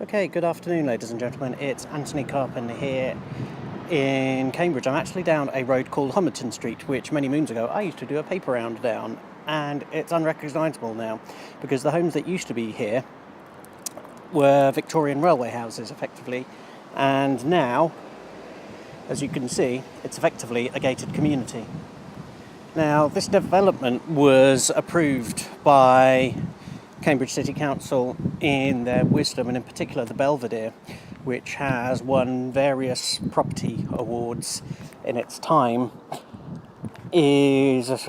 Okay, good afternoon, ladies and gentlemen. It's Antony Carpen here in Cambridge. I'm actually down a road called Homerton Street, which many moons ago I used to do a paper round down, and it's unrecognisable now because the homes that used to be here were Victorian railway houses, effectively, and now, as you can see, it's effectively a gated community. Now, this development was approved by Cambridge City Council in their wisdom, and in particular the Belvedere, which has won various property awards in its time, is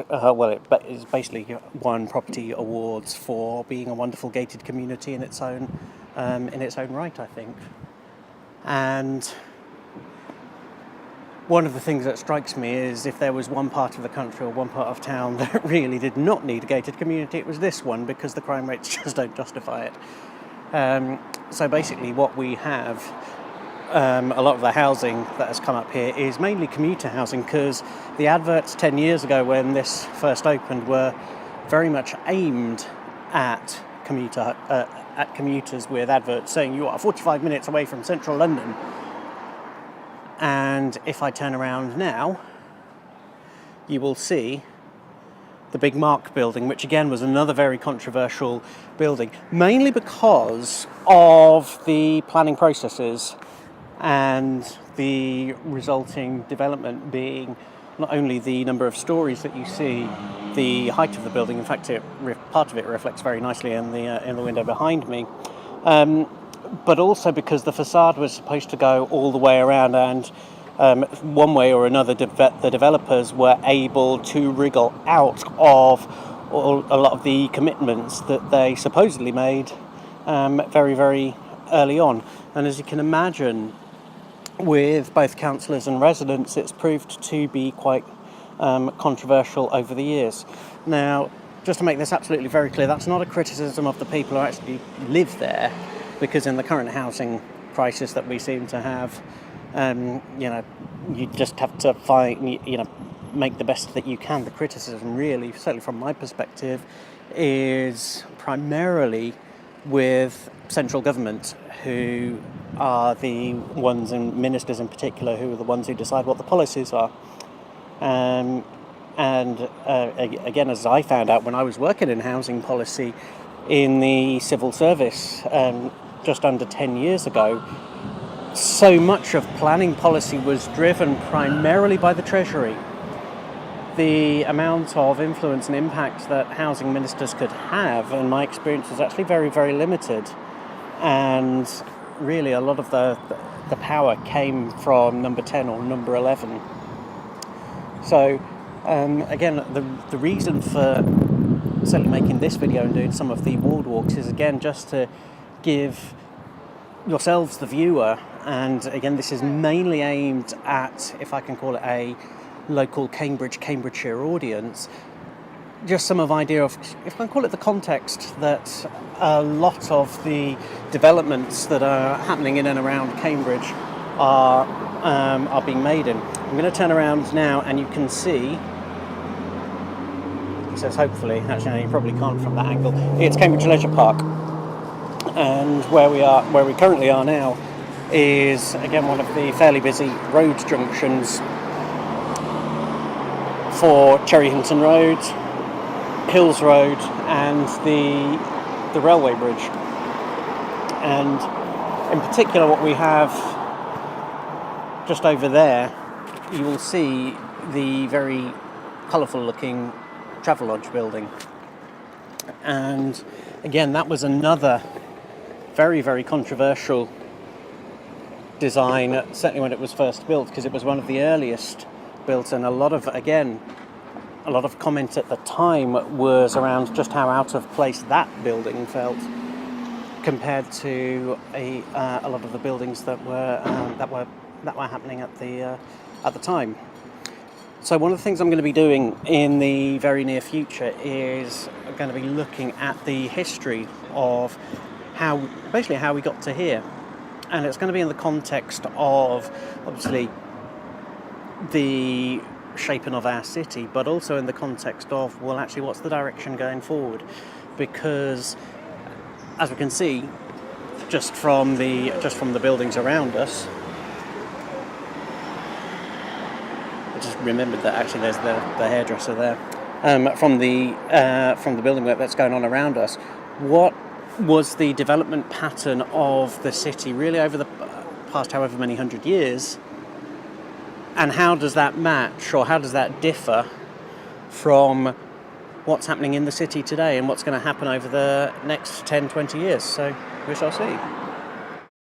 basically won property awards for being a wonderful gated community in its own right, I think. And one of the things that strikes me is if there was one part of the country or one part of town that really did not need a gated community, it was this one, because the crime rates just don't justify it. So basically what we have, a lot of the housing that has come up here is mainly commuter housing, because the adverts 10 years ago when this first opened were very much aimed at commuters, with adverts saying you are 45 minutes away from central London. And if I turn around now, you will see the big Mark building, which again was another very controversial building, mainly because of the planning processes and the resulting development being not only the number of stories that you see, the height of the building. In fact, part of it reflects very nicely in the window behind me. But also because the facade was supposed to go all the way around, and one way or another the developers were able to wriggle out of a lot of the commitments that they supposedly made very, very early on. And as you can imagine, with both councillors and residents, it's proved to be quite controversial over the years. Now, just to make this absolutely very clear, that's not a criticism of the people who actually live there, because in the current housing crisis that we seem to have, you just have to make the best that you can. The criticism really, certainly from my perspective, is primarily with central government, who are the ones, and ministers in particular, who are the ones who decide what the policies are. And again, as I found out when I was working in housing policy in the civil service, just under 10 years ago, so much of planning policy was driven primarily by the Treasury. The amount of influence and impact that housing ministers could have, in my experience, was actually very, very limited. And really a lot of the power came from number 10 or number 11. So again, the reason for certainly making this video and doing some of the ward walks is, again, just to give yourselves, the viewer, and again this is mainly aimed at, if I can call it, a local Cambridgeshire audience, just some idea of, if I can call it, the context that a lot of the developments that are happening in and around Cambridge are being made in. I'm going to turn around now and you can see, it says hopefully, actually no, you probably can't from that angle, it's Cambridge Leisure Park. And where we currently are now is, again, one of the fairly busy road junctions for Cherry Hinton Road, Hills Road, and the railway bridge. And in particular, what we have just over there, you will see the very colourful looking Travelodge building. And again, that was another very, very controversial design, certainly when it was first built, because it was one of the earliest built, and a lot of comment at the time was around just how out of place that building felt compared to a lot of the buildings that were happening at the time. So one of the things I'm going to be doing in the very near future is I'm going to be looking at the history of how we got to here. And it's going to be in the context of, obviously, the shaping of our city, but also in the context of, well, actually, what's the direction going forward? Because, as we can see, just from the buildings around us. I just remembered that actually there's the hairdresser there. From the building work that's going on around us, what was the development pattern of the city really over the past however many hundred years, and how does that match, or how does that differ from what's happening in the city today and what's going to happen over the next 10, 20 years? So we shall see.